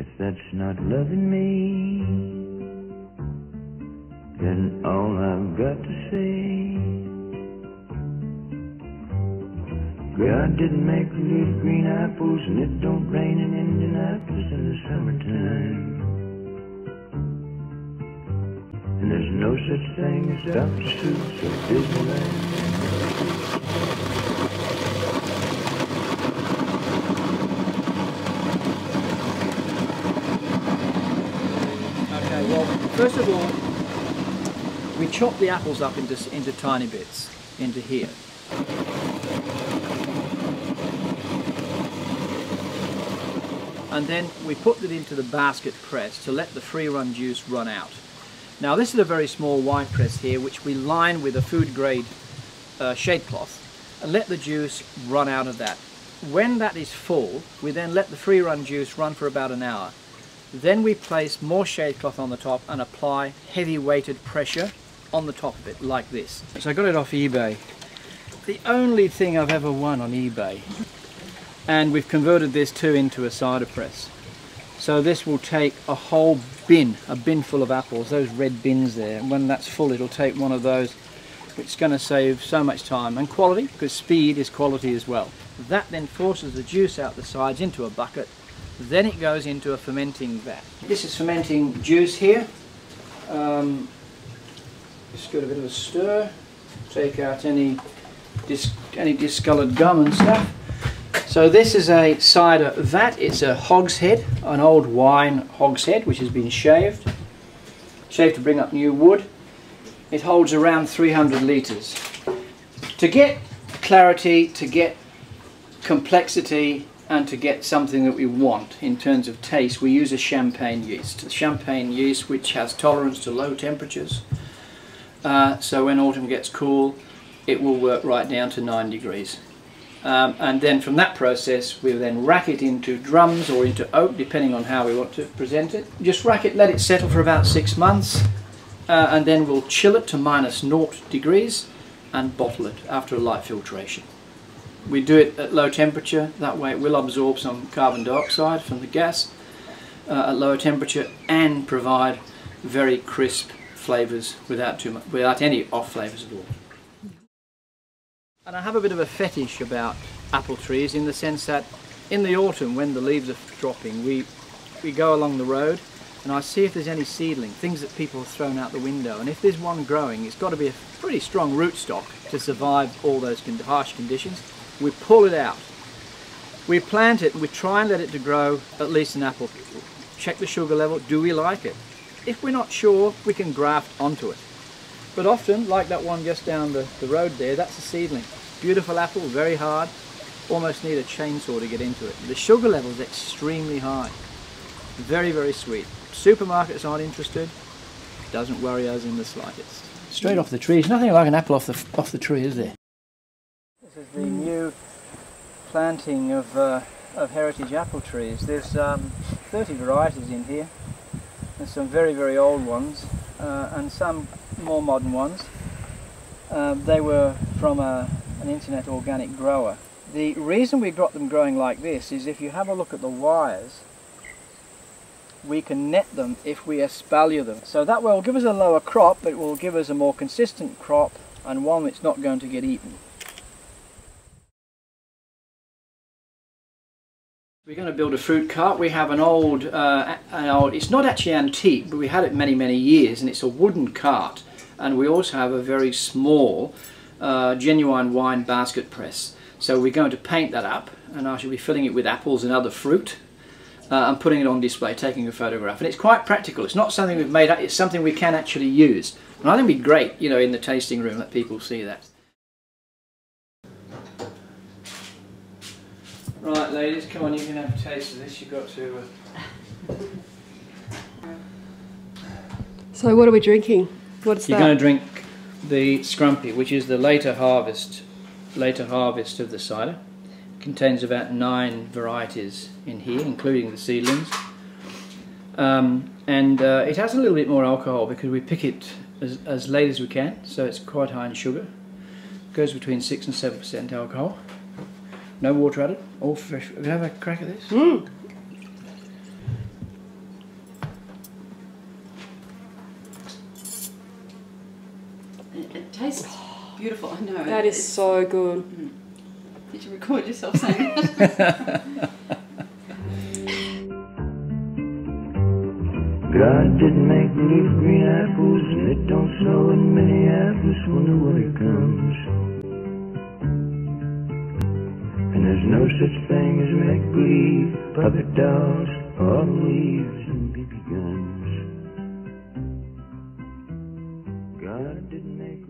If that's not loving me, then all I've got to say, God didn't make little green apples, and it don't rain in Indianapolis in the summertime. And there's no such thing as Dr. Seuss or Disneyland. Okay, well, first of all, we chop the apples up into tiny bits, into here. And then we put it into the basket press to let the free run juice run out. Now this is a very small wine press here, which we line with a food grade shade cloth and let the juice run out of that. When that is full, we then let the free run juice run for about an hour. Then we place more shade cloth on the top and apply heavy weighted pressure on the top of it like this. So I got it off eBay. The only thing I've ever won on eBay. And we've converted this too into a cider press. So this will take a whole bin, a bin full of apples, those red bins there, and when that's full it'll take one of those, which is going to save so much time and quality, because speed is quality as well. That then forces the juice out the sides into a bucket, then it goes into a fermenting vat. This is fermenting juice here. Just give it a bit of a stir, take out any discoloured gum and stuff. So this is a cider vat. It's a hogshead, an old wine hogshead which has been shaved to bring up new wood. It holds around 300 litres. To get clarity, to get complexity and to get something that we want in terms of taste, we use a champagne yeast. A champagne yeast which has tolerance to low temperatures. So when autumn gets cool, it will work right down to 9 degrees. And then from that process we then rack it into drums or into oak, depending on how we want to present it. Just rack it, let it settle for about 6 months, and then we'll chill it to -0 degrees and bottle it after a light filtration. We do it at low temperature, that way it will absorb some carbon dioxide from the gas at lower temperature and provide very crisp flavours without any off flavours at all. And I have a bit of a fetish about apple trees, in the sense that in the autumn when the leaves are dropping, we go along the road and I see if there's any seedling, things that people have thrown out the window, and if there's one growing, it's got to be a pretty strong rootstock to survive all those harsh conditions. We pull it out, we plant it, and we try and let it to grow at least an apple. Check the sugar level, do we like it? If we're not sure, we can graft onto it. But often, like that one just down the road there, that's a seedling. Beautiful apple, very hard, almost need a chainsaw to get into it. The sugar level is extremely high, very, very sweet. Supermarkets aren't interested, doesn't worry us in the slightest. Straight off the tree, there's nothing like an apple off the tree, is there? This is the new planting of heritage apple trees. There's 30 varieties in here. There's some very, very old ones and some more modern ones. They were from an internet organic grower. The reason we got them growing like this is if you have a look at the wires, we can net them if we espalier them. So that will give us a lower crop, but it will give us a more consistent crop and one that's not going to get eaten. We're going to build a fruit cart. We have an old, it's not actually antique, but we had it many, many years, and it's a wooden cart. And we also have a very small, genuine wine basket press. So we're going to paint that up, and I shall be filling it with apples and other fruit, and putting it on display, taking a photograph. And it's quite practical. It's not something we've made up, it's something we can actually use. And I think it'd be great, you know, in the tasting room, let people see that. Right, ladies, come on, you can have a taste of this. You've got to... So what are we drinking? What's that? You're going to drink the scrumpy, which is the later harvest of the cider. It contains about 9 varieties in here, including the seedlings. It has a little bit more alcohol because we pick it as late as we can, so it's quite high in sugar. It goes between 6 and 7% alcohol. No water added, all fresh. Have you have a crack at this? tastes beautiful. I know. That is so good. Did you record yourself saying that? God didn't make leaf green apples, and it don't snow in Minneapolis when the winter comes. And there's no such thing as make-believe, puppet dolls, autumn leaves, and BB guns. God didn't make